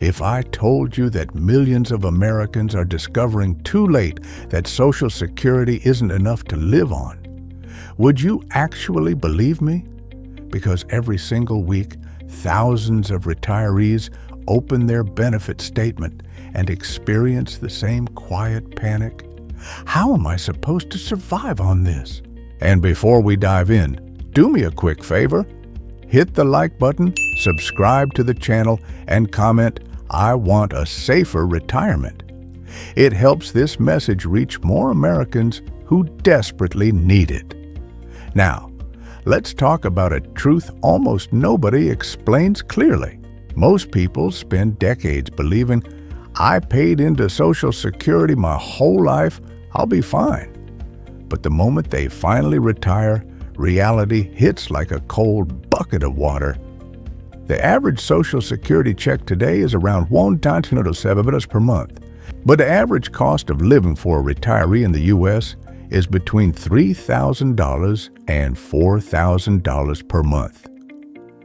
If I told you that millions of Americans are discovering too late that Social Security isn't enough to live on, would you actually believe me? Because every single week, thousands of retirees open their benefit statement and experience the same quiet panic. How am I supposed to survive on this? And before we dive in, do me a quick favor. Hit the like button, subscribe to the channel, and comment, "I want a safer retirement." It helps this message reach more Americans who desperately need it. Now, let's talk about a truth almost nobody explains clearly. Most people spend decades believing, "I paid into Social Security my whole life, I'll be fine." But the moment they finally retire, reality hits like a cold bucket of water. The average Social Security check today is around $1,907 per month, but the average cost of living for a retiree in the U.S. is between $3,000 and $4,000 per month.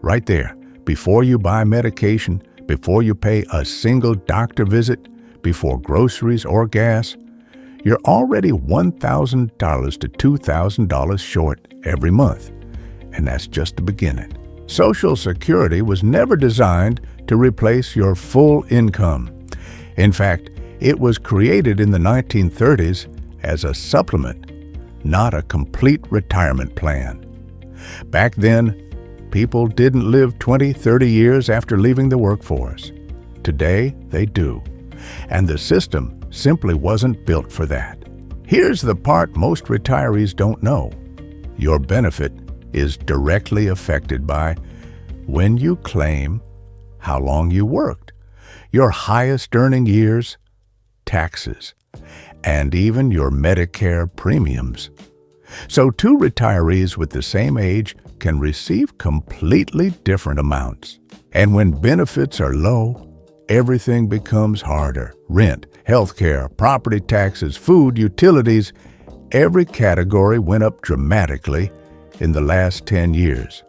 Right there, before you buy medication, before you pay a single doctor visit, before groceries or gas, you're already $1,000 to $2,000 short every month. And that's just the beginning. Social Security was never designed to replace your full income. In fact, it was created in the 1930s as a supplement, not a complete retirement plan. Back then, people didn't live 20, 30 years after leaving the workforce. Today, they do. And the system simply wasn't built for that. Here's the part most retirees don't know. Your benefit is directly affected by when you claim, how long you worked, your highest earning years, taxes, and even your Medicare premiums. So two retirees with the same age can receive completely different amounts. And when benefits are low, everything becomes harder. Rent, healthcare, property taxes, food, utilities, every category went up dramatically in the last 10 years.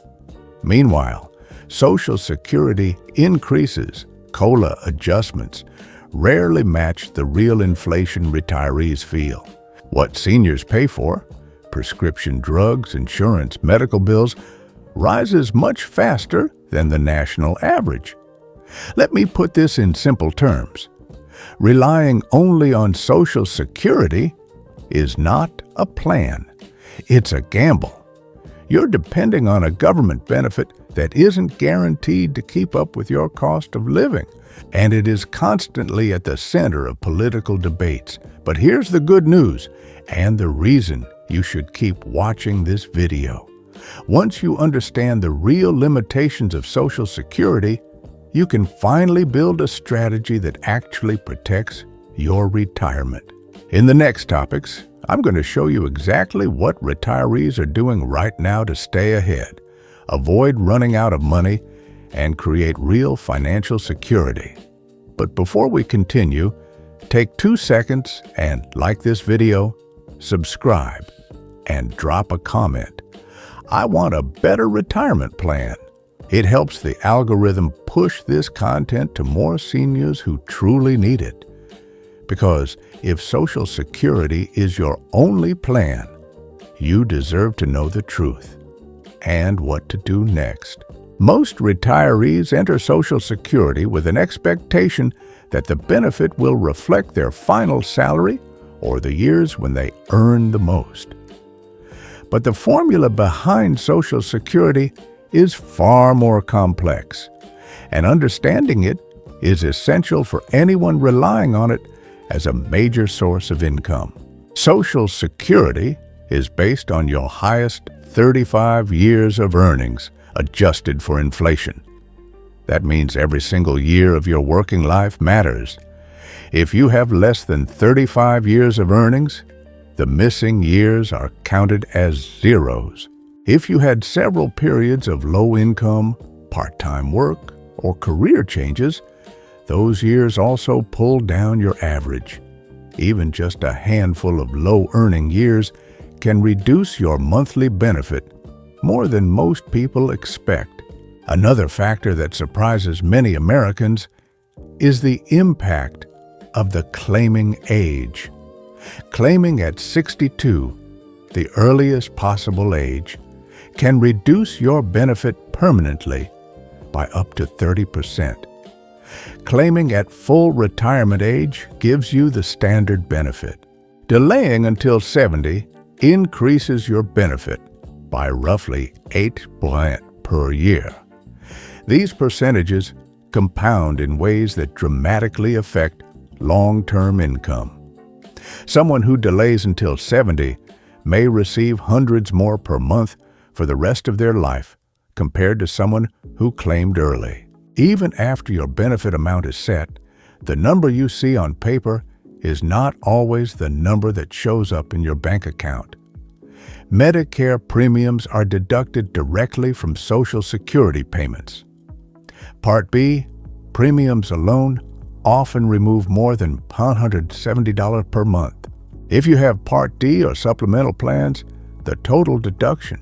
Meanwhile, Social Security increases, COLA adjustments, rarely match the real inflation retirees feel. What seniors pay for, prescription drugs, insurance, medical bills, rises much faster than the national average. Let me put this in simple terms. Relying only on Social Security is not a plan. It's a gamble. You're depending on a government benefit that isn't guaranteed to keep up with your cost of living, and it is constantly at the center of political debates. But here's the good news, and the reason you should keep watching this video. Once you understand the real limitations of Social Security, you can finally build a strategy that actually protects your retirement. In the next topics, I'm going to show you exactly what retirees are doing right now to stay ahead, avoid running out of money, and create real financial security. But before we continue, take 2 seconds and like this video, subscribe, and drop a comment. I want a better retirement plan. It helps the algorithm push this content to more seniors who truly need it. Because if Social Security is your only plan, you deserve to know the truth and what to do next. Most retirees enter Social Security with an expectation that the benefit will reflect their final salary or the years when they earn the most. But the formula behind Social Security is far more complex, and understanding it is essential for anyone relying on it as a major source of income. Social Security is based on your highest 35 years of earnings, adjusted for inflation. That means every single year of your working life matters. If you have less than 35 years of earnings, the missing years are counted as zeros. If you had several periods of low income, part-time work, or career changes, those years also pull down your average. Even just a handful of low-earning years can reduce your monthly benefit more than most people expect. Another factor that surprises many Americans is the impact of the claiming age. Claiming at 62, the earliest possible age, can reduce your benefit permanently by up to 30%. Claiming at full retirement age gives you the standard benefit. Delaying until 70 increases your benefit by roughly 8% per year. These percentages compound in ways that dramatically affect long-term income. Someone who delays until 70 may receive hundreds more per month for the rest of their life compared to someone who claimed early. Even after your benefit amount is set, the number you see on paper is not always the number that shows up in your bank account. Medicare premiums are deducted directly from Social Security payments. Part B, premiums alone often remove more than $170 per month. If you have Part D or supplemental plans, the total deduction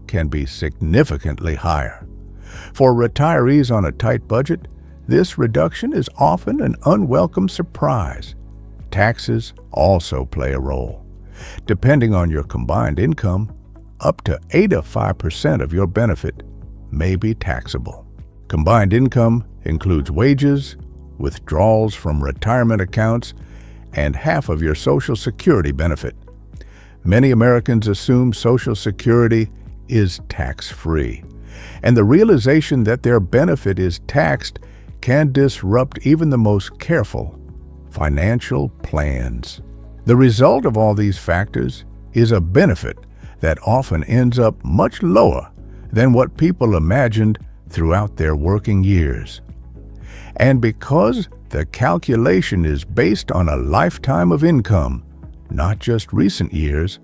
can be significantly higher. For retirees on a tight budget, this reduction is often an unwelcome surprise. Taxes also play a role. Depending on your combined income, up to 85% of your benefit may be taxable. Combined income includes wages, withdrawals from retirement accounts, and half of your Social Security benefit. Many Americans assume Social Security is tax-free, and the realization that their benefit is taxed can disrupt even the most careful financial plans. The result of all these factors is a benefit that often ends up much lower than what people imagined throughout their working years. And because the calculation is based on a lifetime of income, not just recent years,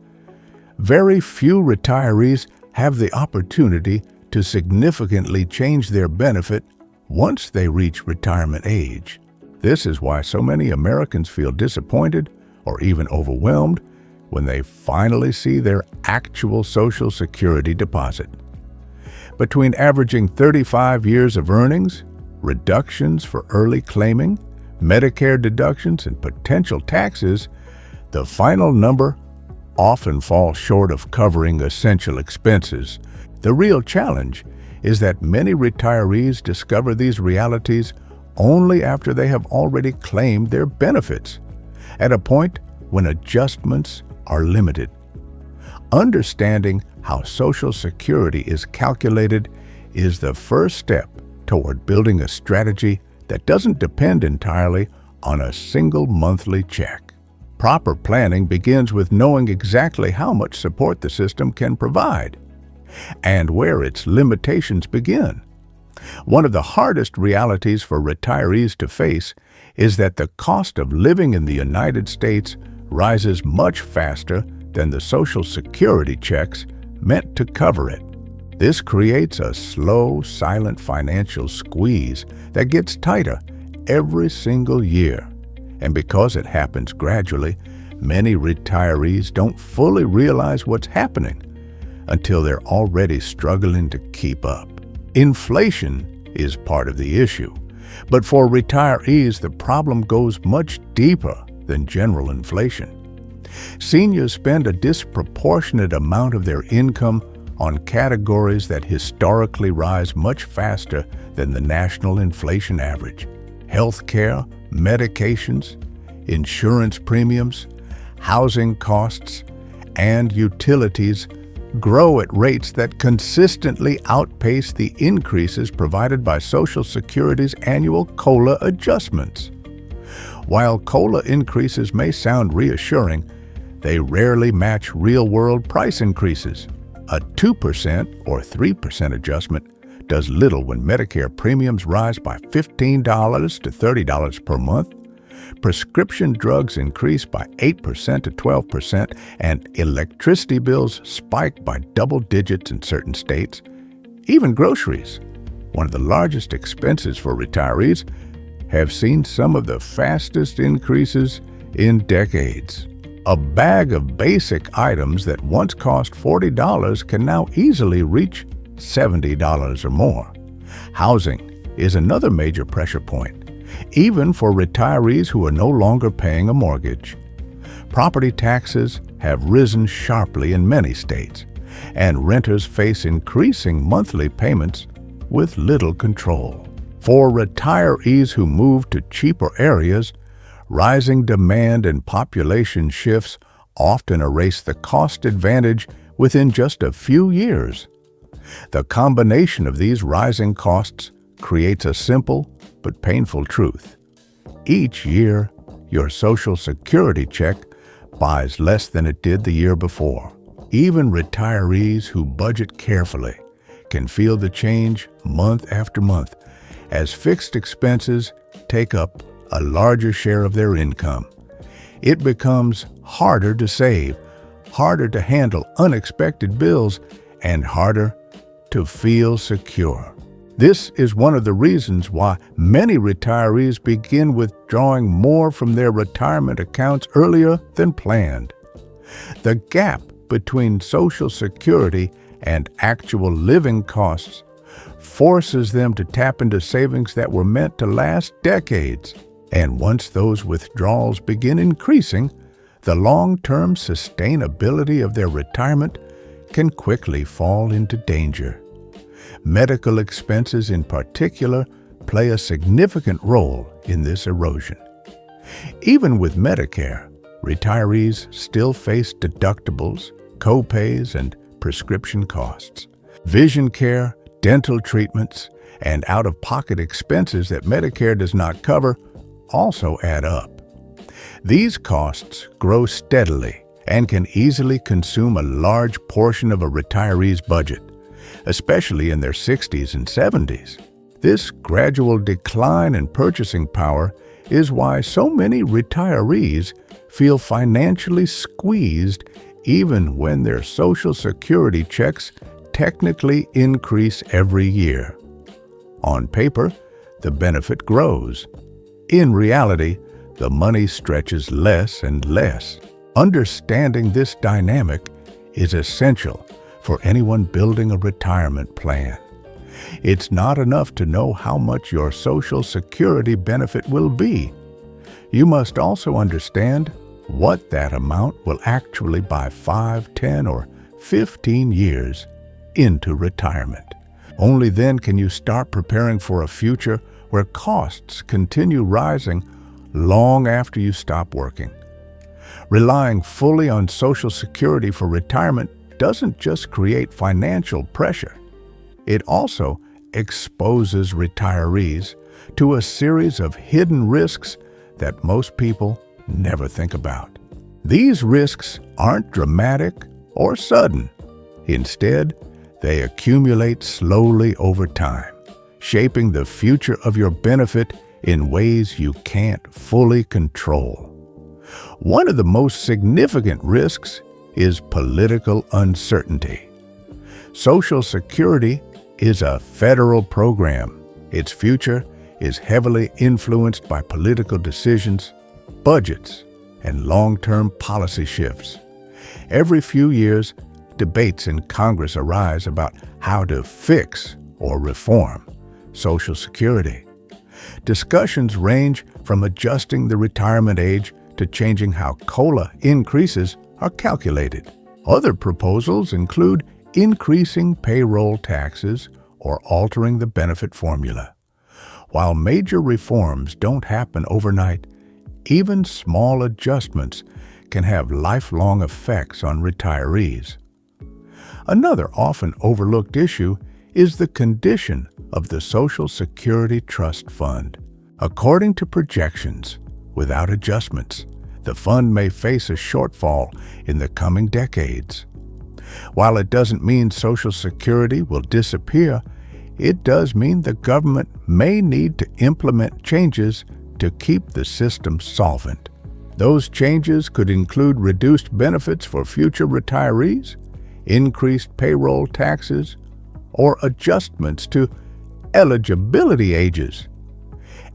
very few retirees have the opportunity to significantly change their benefit once they reach retirement age. This is why so many Americans feel disappointed or even overwhelmed when they finally see their actual Social Security deposit. Between averaging 35 years of earnings, reductions for early claiming, Medicare deductions, and potential taxes, the final number often falls short of covering essential expenses. The real challenge is that many retirees discover these realities only after they have already claimed their benefits, at a point when adjustments are limited. Understanding how Social Security is calculated is the first step toward building a strategy that doesn't depend entirely on a single monthly check. Proper planning begins with knowing exactly how much support the system can provide and where its limitations begin. One of the hardest realities for retirees to face is that the cost of living in the United States rises much faster than the Social Security checks meant to cover it. This creates a slow, silent financial squeeze that gets tighter every single year. And because it happens gradually, many retirees don't fully realize what's happening until they're already struggling to keep up. Inflation is part of the issue, but for retirees, the problem goes much deeper than general inflation. Seniors spend a disproportionate amount of their income on categories that historically rise much faster than the national inflation average. Healthcare, medications, insurance premiums, housing costs, and utilities grow at rates that consistently outpace the increases provided by Social Security's annual COLA adjustments. While COLA increases may sound reassuring, they rarely match real-world price increases. A 2% or 3% adjustment does little when Medicare premiums rise by $15 to $30 per month, prescription drugs increase by 8% to 12%, and electricity bills spike by double digits in certain states. Even groceries, one of the largest expenses for retirees, have seen some of the fastest increases in decades. A bag of basic items that once cost $40 can now easily reach $70 or more. Housing is another major pressure point. even for retirees who are no longer paying a mortgage. Property taxes have risen sharply in many states, and renters face increasing monthly payments with little control. For retirees who move to cheaper areas, rising demand and population shifts often erase the cost advantage within just a few years. The combination of these rising costs creates a simple but painful truth. Each year, your Social Security check buys less than it did the year before. Even retirees who budget carefully can feel the change month after month as fixed expenses take up a larger share of their income. It becomes harder to save, harder to handle unexpected bills, and harder to feel secure. This is one of the reasons why many retirees begin withdrawing more from their retirement accounts earlier than planned. The gap between Social Security and actual living costs forces them to tap into savings that were meant to last decades. And once those withdrawals begin increasing, the long-term sustainability of their retirement can quickly fall into danger. Medical expenses in particular play a significant role in this erosion. Even with Medicare, retirees still face deductibles, co-pays, and prescription costs. Vision care, dental treatments, and out-of-pocket expenses that Medicare does not cover also add up. These costs grow steadily and can easily consume a large portion of a retiree's budget, especially in their 60s and 70s. This gradual decline in purchasing power is why so many retirees feel financially squeezed even when their Social Security checks technically increase every year. On paper, the benefit grows. In reality, the money stretches less and less. Understanding this dynamic is essential for anyone building a retirement plan. It's not enough to know how much your Social Security benefit will be. You must also understand what that amount will actually buy 5, 10, or 15 years into retirement. Only then can you start preparing for a future where costs continue rising long after you stop working. Relying fully on Social Security for retirement doesn't just create financial pressure. It also exposes retirees to a series of hidden risks that most people never think about. These risks aren't dramatic or sudden. Instead, they accumulate slowly over time, shaping the future of your benefit in ways you can't fully control. One of the most significant risks is political uncertainty. Social Security is a federal program. Its future is heavily influenced by political decisions, budgets, and long-term policy shifts. Every few years, debates in Congress arise about how to fix or reform Social Security. Discussions range from adjusting the retirement age to changing how COLA increases are calculated. Other proposals include increasing payroll taxes or altering the benefit formula. While major reforms don't happen overnight, even small adjustments can have lifelong effects on retirees. Another often overlooked issue is the condition of the Social Security Trust Fund. According to projections, without adjustments, the fund may face a shortfall in the coming decades. While it doesn't mean Social Security will disappear, it does mean the government may need to implement changes to keep the system solvent. Those changes could include reduced benefits for future retirees, increased payroll taxes, or adjustments to eligibility ages.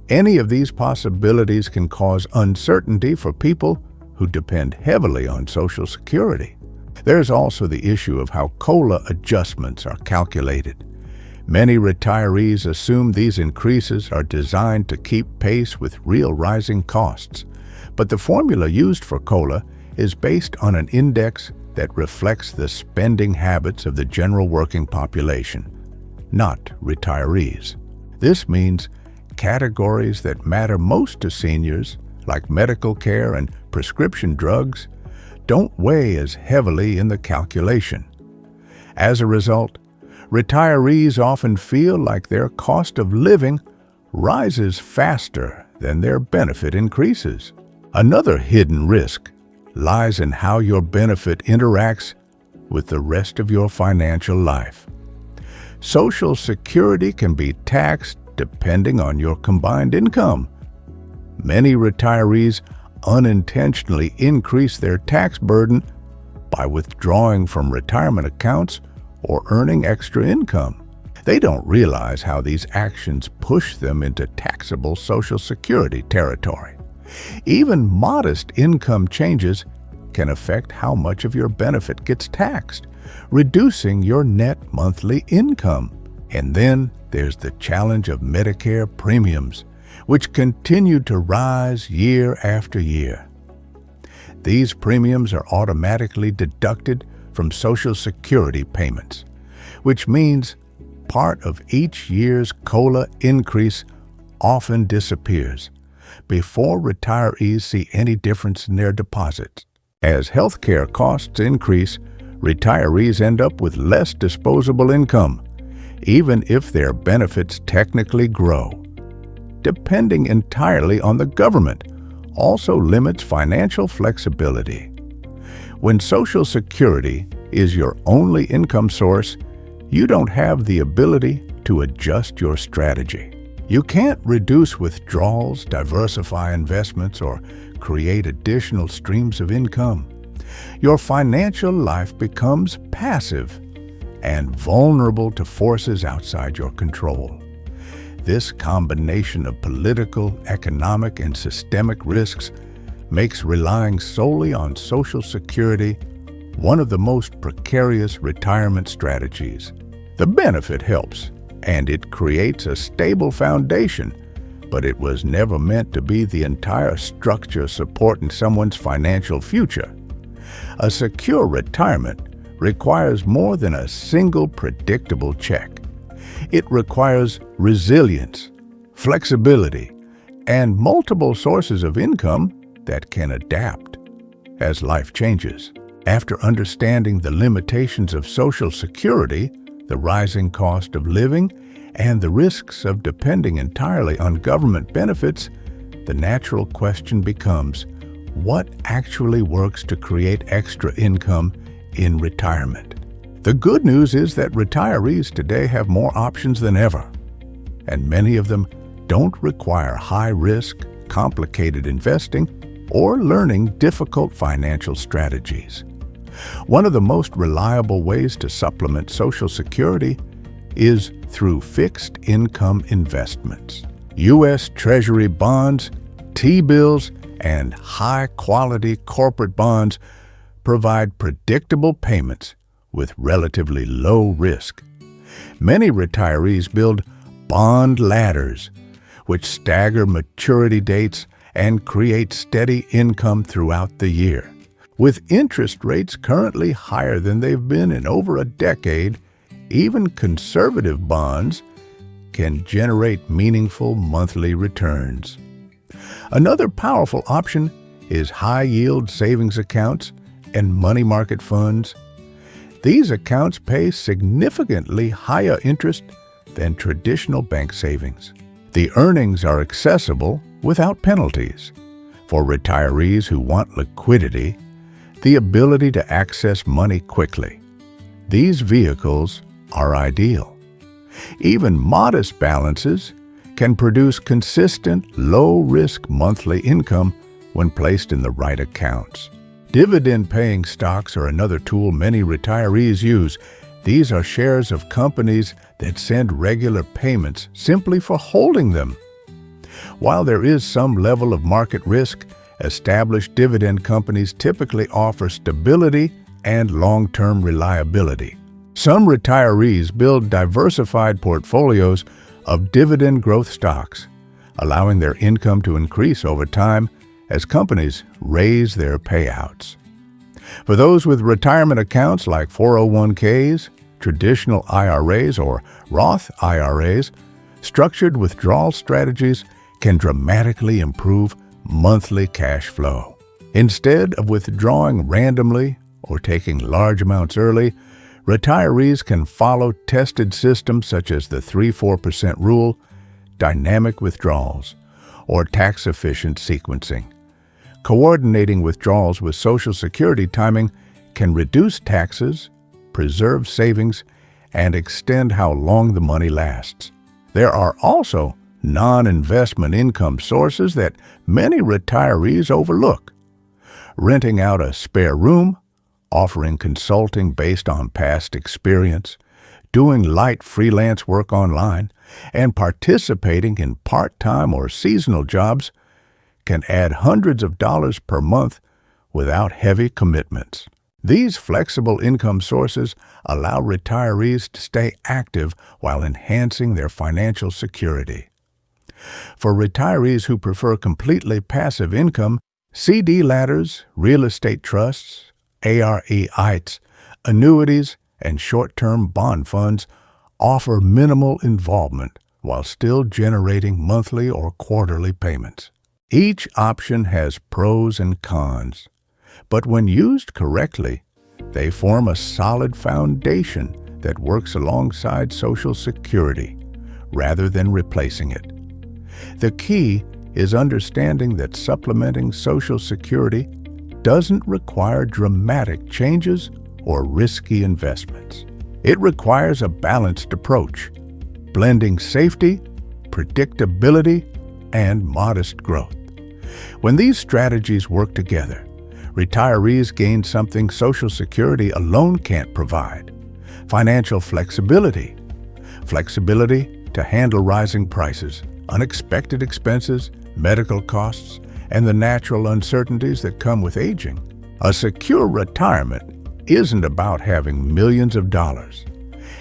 Any of these possibilities can cause uncertainty for people who depend heavily on Social Security. There's also the issue of how COLA adjustments are calculated. Many retirees assume these increases are designed to keep pace with real rising costs, but the formula used for COLA is based on an index that reflects the spending habits of the general working population, not retirees. This means categories that matter most to seniors, like medical care and prescription drugs, don't weigh as heavily in the calculation. As a result, retirees often feel like their cost of living rises faster than their benefit increases. Another hidden risk lies in how your benefit interacts with the rest of your financial life. Social Security can be taxed depending on your combined income. Many retirees unintentionally increase their tax burden by withdrawing from retirement accounts or earning extra income. They don't realize how these actions push them into taxable Social Security territory. Even modest income changes can affect how much of your benefit gets taxed, reducing your net monthly income. And then there's the challenge of Medicare premiums, which continue to rise year after year. These premiums are automatically deducted from Social Security payments, which means part of each year's COLA increase often disappears before retirees see any difference in their deposits. As healthcare costs increase, retirees end up with less disposable income, even if their benefits technically grow. Depending entirely on the government also limits financial flexibility. When Social Security is your only income source, you don't have the ability to adjust your strategy. You can't reduce withdrawals, diversify investments, or create additional streams of income. Your financial life becomes passive and vulnerable to forces outside your control. This combination of political, economic, and systemic risks makes relying solely on Social Security one of the most precarious retirement strategies. The benefit helps, and it creates a stable foundation, but it was never meant to be the entire structure supporting someone's financial future. A secure retirement requires more than a single predictable check. It requires resilience, flexibility, and multiple sources of income that can adapt as life changes. After understanding the limitations of Social Security, the rising cost of living, and the risks of depending entirely on government benefits, the natural question becomes, what actually works to create extra income in retirement? The good news is that retirees today have more options than ever, and many of them don't require high-risk, complicated investing or learning difficult financial strategies. One of the most reliable ways to supplement Social Security is through fixed income investments. U.S. Treasury bonds, T-bills, and high-quality corporate bonds provide predictable payments with relatively low risk. Many retirees build bond ladders, which stagger maturity dates and create steady income throughout the year. With interest rates currently higher than they've been in over a decade, even conservative bonds can generate meaningful monthly returns. Another powerful option is high-yield savings accounts and money market funds. These accounts pay significantly higher interest than traditional bank savings. The earnings are accessible without penalties. For retirees who want liquidity, the ability to access money quickly, these vehicles are ideal. Even modest balances can produce consistent, low-risk monthly income when placed in the right accounts. Dividend-paying stocks are another tool many retirees use. These are shares of companies that send regular payments simply for holding them. While there is some level of market risk, established dividend companies typically offer stability and long-term reliability. Some retirees build diversified portfolios of dividend growth stocks, allowing their income to increase over time as companies raise their payouts. For those with retirement accounts like 401ks, traditional IRAs, or Roth IRAs, structured withdrawal strategies can dramatically improve monthly cash flow. Instead of withdrawing randomly or taking large amounts early, retirees can follow tested systems such as the 3-4% rule, dynamic withdrawals, or tax-efficient sequencing. Coordinating withdrawals with Social Security timing can reduce taxes, preserve savings, and extend how long the money lasts. There are also non-investment income sources that many retirees overlook. Renting out a spare room, offering consulting based on past experience, doing light freelance work online, and participating in part-time or seasonal jobs can add hundreds of dollars per month without heavy commitments. These flexible income sources allow retirees to stay active while enhancing their financial security. For retirees who prefer completely passive income, CD ladders, real estate trusts, ARE-ITEs, annuities, and short-term bond funds offer minimal involvement while still generating monthly or quarterly payments. Each option has pros and cons, but when used correctly, they form a solid foundation that works alongside Social Security rather than replacing it. The key is understanding that supplementing Social Security doesn't require dramatic changes or risky investments. It requires a balanced approach, blending safety, predictability, and modest growth. When these strategies work together, retirees gain something Social Security alone can't provide: financial flexibility. Flexibility to handle rising prices, unexpected expenses, medical costs, and the natural uncertainties that come with aging. A secure retirement isn't about having millions of dollars.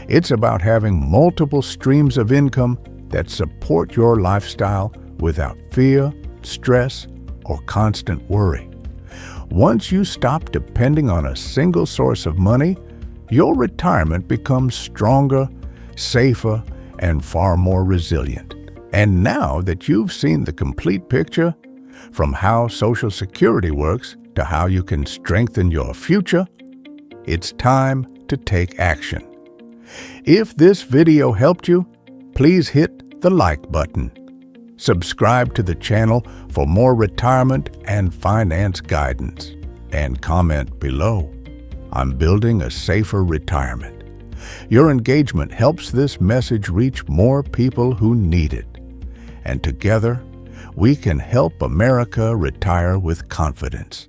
It's about having multiple streams of income that support your lifestyle without fear, stress, or constant worry. Once you stop depending on a single source of money, your retirement becomes stronger, safer, and far more resilient. And now that you've seen the complete picture, from how Social Security works to how you can strengthen your future, it's time to take action. If this video helped you, please hit the like button. Subscribe to the channel for more retirement and finance guidance. And comment below. I'm building a safer retirement. Your engagement helps this message reach more people who need it. And together, we can help America retire with confidence.